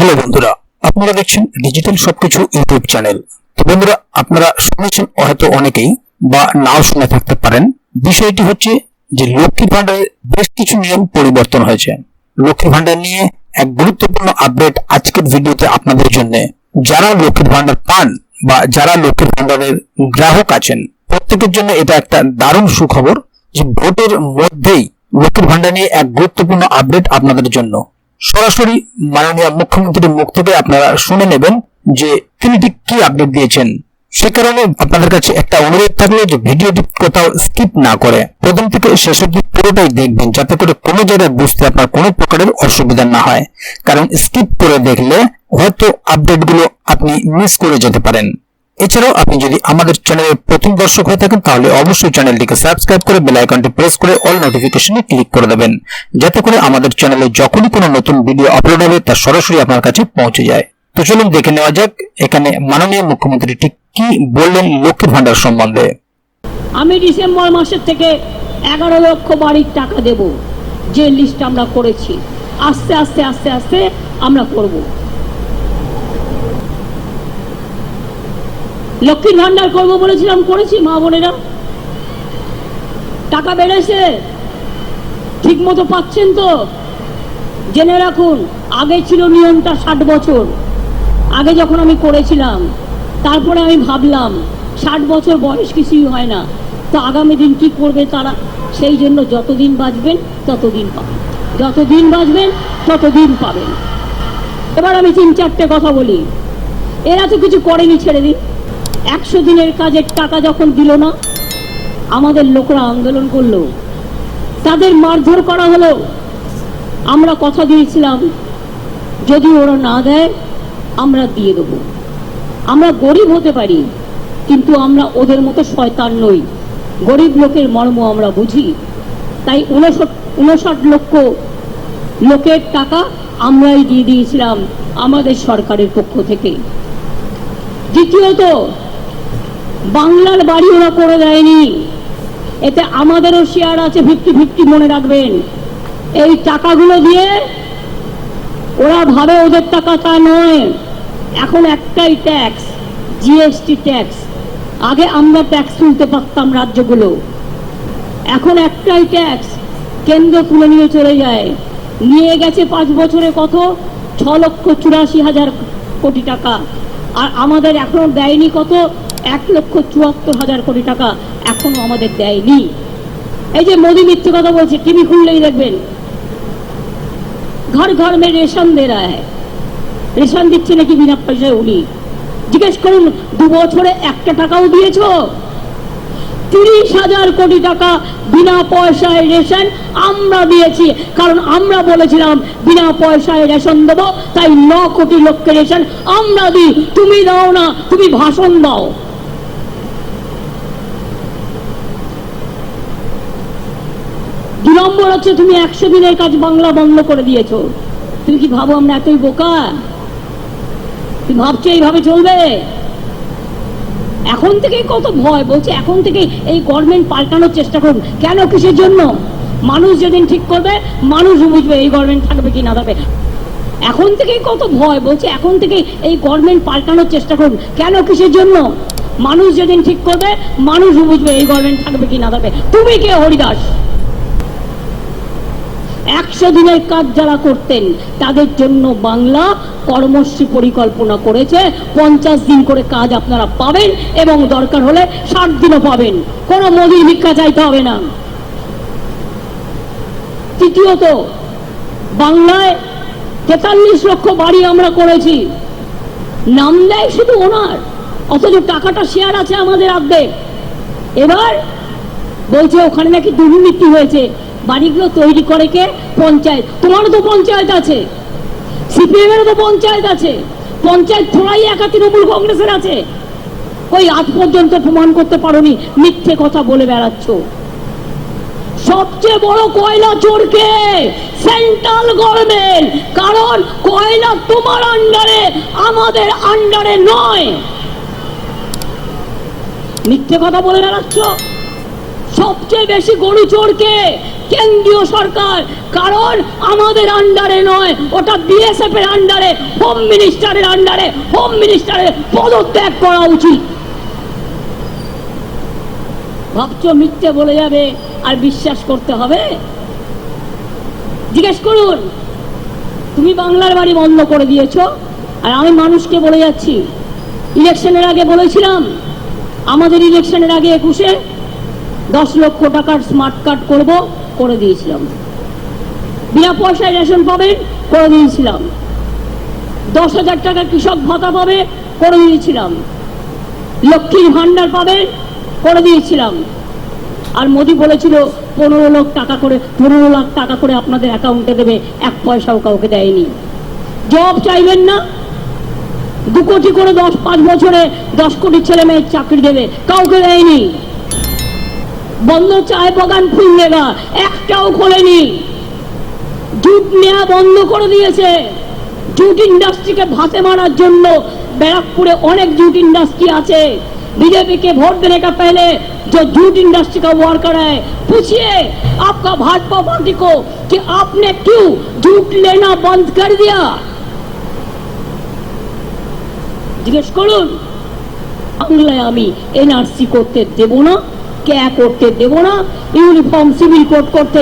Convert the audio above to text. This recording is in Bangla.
হ্যালো বন্ধুরা, আপনারা দেখছেন ডিজিটাল সবকিছু ইউটিউব চ্যানেল। তো বন্ধুরা, আপনারা শুনেছেন হয়তো অনেকেই বা নাও শুনে থাকতে পারেন। বিষয়টি হচ্ছে যে লক্ষ্মী ভান্ডারের বেশ কিছু নিয়ম পরিবর্তন হয়েছে। লক্ষ্মী ভান্ডার নিয়ে এক গুরুত্বপূর্ণ আপডেট আজকের ভিডিওতে আপনাদের জন্য। যারা লক্ষ্মী ভান্ডার পান বা যারা লক্ষ্মী ভান্ডারের গ্রাহক আছেন, প্রত্যেকের জন্য এটা একটা দারুণ সুখবর যে ভোটের মধ্যেই লক্ষ্মী ভান্ডার নিয়ে এক গুরুত্বপূর্ণ আপডেট আপনাদের জন্য। সরাসরি মাননীয় মুখ্যমন্ত্রীর মুখ থেকে আপনারা শুনে নেবেন যে তিনি ঠিক কি আপডেট দিয়েছেন। সে কারণে আপনাদের কাছে একটা অনুরোধ থাকলো যে ভিডিওটি কোথাও স্কিপ না করে প্রথম থেকে শেষ অবধি পুরোটাই দেখবেন, যাতে করে কোনো জায়গায় বুঝতে আপনার কোনো প্রকারের অসুবিধা না হয়। কারণ স্কিপ করে দেখলে হয়তো আপডেটগুলো আপনি মিস করে যেতে পারেন। এছাড়াও আপনি যদি আমাদের চ্যানেলের প্রথম দর্শক হয়ে থাকেন, তাহলে অবশ্যই চ্যানেলটিকে সাবস্ক্রাইব করে বেল আইকনটি প্রেস করে অল নোটিফিকেশনে ক্লিক করে দেবেন, যাতে করে আমাদের চ্যানেলে যখনই কোনো নতুন ভিডিও আপলোড হবে তা সরাসরি আপনার কাছে পৌঁছে যায়। তো চলুন দেখে নেওয়া যাক এখানে মাননীয় মুখ্যমন্ত্রী ঠিক কি বললেন লক্ষ্মী ভান্ডার সম্বন্ধে। আমি ডিসেম্বর মাসের থেকে 11 লক্ষ বাড়ির টাকা দেব, যে লিস্ট আমরা করেছি। আস্তে আস্তে আস্তে আস্তে আমরা করব। লক্ষ্মী ভান্ডার করবো বলেছিলাম, করেছি। মা বোনেরা, টাকা বেড়েছে, ঠিক মতো পাচ্ছেন তো? জেনে রাখুন, আগে ছিল নিয়মটা 60 বছর। আগে যখন আমি করেছিলাম, তারপরে আমি ভাবলাম 60 বছর বয়স কিছুই হয় না, তো আগামী দিন কি করবে তারা? সেই জন্য যতদিন বাঁচবেন ততদিন পাবেন, যতদিন বাঁচবেন ততদিন পাবেন। এবার আমি 3-4টে কথা বলি। এরা তো কিছু করেনি, ছেড়ে দিন। 100 দিনের কাজের টাকা যখন দিল না, আমাদের লোকরা আন্দোলন করলো, তাদের মারধর করা হলো। আমরা কথা দিয়েছিলাম যদি ওরা না দেয় আমরা দিয়ে দেবো। আমরা গরিব হতে পারি, কিন্তু আমরা ওদের মতো শয়তান নই। গরিব লোকের মর্ম আমরা বুঝি। তাই 59 লক্ষ লোকের টাকা আমরাই দিয়ে দিয়েছিলাম আমাদের সরকারের পক্ষ থেকে। দ্বিতীয়ত, বাংলার বাড়ি ওরা করে দেয়নি, এতে আমাদেরও শেয়ার আছে 50-50, মনে রাখবেন। এই টাকাগুলো দিয়ে ওরা ভাবে ওদের টাকা, তা নয়। এখন একটাই ট্যাক্স, জিএসটি ট্যাক্স। আগে আমরা ট্যাক্স তুলতে পারতাম রাজ্যগুলো, এখন একটাই ট্যাক্স, কেন্দ্র তুলে নিয়ে চলে যায়। নিয়ে গেছে 5 বছরে কত? 6,84,000 কোটি টাকা। আর আমাদের এখনো দেয়নি কত? 1,74,000 কোটি টাকা এখনো আমাদের দেয়নি। এই যে মোদী মিথ্যে কথা বলছে, টিভি খুললেই দেখবেন ঘর ঘর মে রেশন দে রা হ্যায়। রেশন দিচ্ছে নাকি বিনা পয়সায় উনি? জিজ্ঞেস করুন, 2 বছরে একটা টাকাও দিয়েছ? 30,000 কোটি টাকা বিনা পয়সায় রেশন আমরা দিয়েছি, কারণ আমরা বলেছিলাম বিনা পয়সায় রেশন দেবো, তাই 9 কোটি লোককে রেশন আমরা দিই। তুমি দাও না, তুমি ভাষণ দাও। দু নম্বর হচ্ছে, তুমি 100 দিনের কাজ বাংলা বন্ধ করে দিয়েছো। তুমি কি ভাবো আমরা এতই বোকা? তুমি ভাবছো এইভাবে চলবে? এখন থেকেই কত ভয়, বলছে এখন থেকে এই গভর্নমেন্ট পাল্টানোর চেষ্টা করুন। কেন, কিসের জন্য? মানুষ যেদিন ঠিক করবে মানুষ বুঝবে এই গভর্নমেন্ট থাকবে কি না থাকবে। এখন থেকেই কত ভয়, বলছে এখন থেকে এই গভর্নমেন্ট পাল্টানোর চেষ্টা করুন। কেন, কিসের জন্য? মানুষ যেদিন ঠিক করবে মানুষ বুঝবে এই গভর্নমেন্ট থাকবে কি না থাকবে। তুমি কে হরিদাস? 100 দিনের কাজ যারা করতেন তাদের জন্য বাংলা কর্মশ্রী পরিকল্পনা করেছে। 50 দিন করে কাজ আপনারা পাবেন, এবং দরকার হলে 60 দিনও পাবেন। কোনো মোদির ভিক্ষা চাইতে হবে না। তৃতীয়ত, বাংলায় 43 লক্ষ বাড়ি আমরা করেছি। নাম দেয় শুধু ওনার, অথচ টাকাটা শেয়ার আছে আমাদের অর্ধেক। এবার বলছে ওখানে নাকি দুর্নীতি হয়েছে। বাড়িগুলো তৈরি করে কে? পঞ্চায়েত। তোমারও তো পঞ্চায়েত আছে, সিপিএম এরও তো পঞ্চায়েত আছে। পঞ্চায়েত থোড়াই একা তৃণমূল কংগ্রেসের আছে। ওই আজ পর্যন্ত প্রমাণ করতে পারোনি, মিথ্যে কথা বলে বেড়াচ্ছ। সবচেয়ে বড় কয়লা চোরকে? সেন্ট্রাল গভর্নমেন্ট, কারণ কয়লা তোমার আন্ডারে, আমাদের আন্ডারে নয়। মিথ্যে কথা বলে বেড়াচ্ছ। সবচেয়ে বেশি গরু চোরকে? কেন্দ্রীয় সরকার, কারণ আমাদের আন্ডারে নয়, ওটা বিএসএফ এর আন্ডারে, হোম মিনিস্টারের আন্ডারে, হোম মিনিস্টারের পদত্যাগ করা উচিত। ভাবছো মিথ্যে বলে যাবে আর বিশ্বাস করতে হবে? জিজ্ঞেস করুন, তুমি বাংলার বাড়ি বন্ধ করে দিয়েছো, আর আমি মানুষকে বলে যাচ্ছি, ইলেকশনের আগে বলেছিলাম, আমাদের ইলেকশনের আগে 21-এ 10 লক্ষ টাকার স্মার্ট কার্ড করব, করে দিয়েছিলাম। বিনা পয়সায় রেশন পাবে, করে দিয়েছিলাম। 10,000 টাকা কৃষক ভাতা পাবে, করে দিয়েছিলাম। লক্ষ্মীর ভান্ডার পাবে, করে দিয়েছিলাম। আর মোদি বলেছিল 15 লাখ টাকা করে আপনাদের অ্যাকাউন্টে দেবে, 1 পয়সাও কাউকে দেয়নি। জব চাইবেন না, 2 কোটি করে 5 বছরে 10 কোটি ছেলে মেয়ের চাকরি দেবে, কাউকে দেয়নি। বন্ধ চায় বাগান ফুল দেবা, একটাও খোলেনি। জুট নেওয়া বন্ধ করে দিয়েছে। জুট ইন্ডাস্ট্রিকে ভাতে মারার জন্য ব্যারাকপুরে অনেক जूट इंडस्ट्री আছে। बीजेपी के वोट देने का पहले जो जूट इंडस्ट्री का वर्कर है, पूछिए आपका भाजपा पार्टी को कि आपने क्यों जूट लेना बंद कर दिया। জিজ্ঞেস করুন, বাংলায় আমি এনআরসি করতে দেব না, ক্যা করতে দেব না, ইউনিফর্ম সিভিল কোড করতে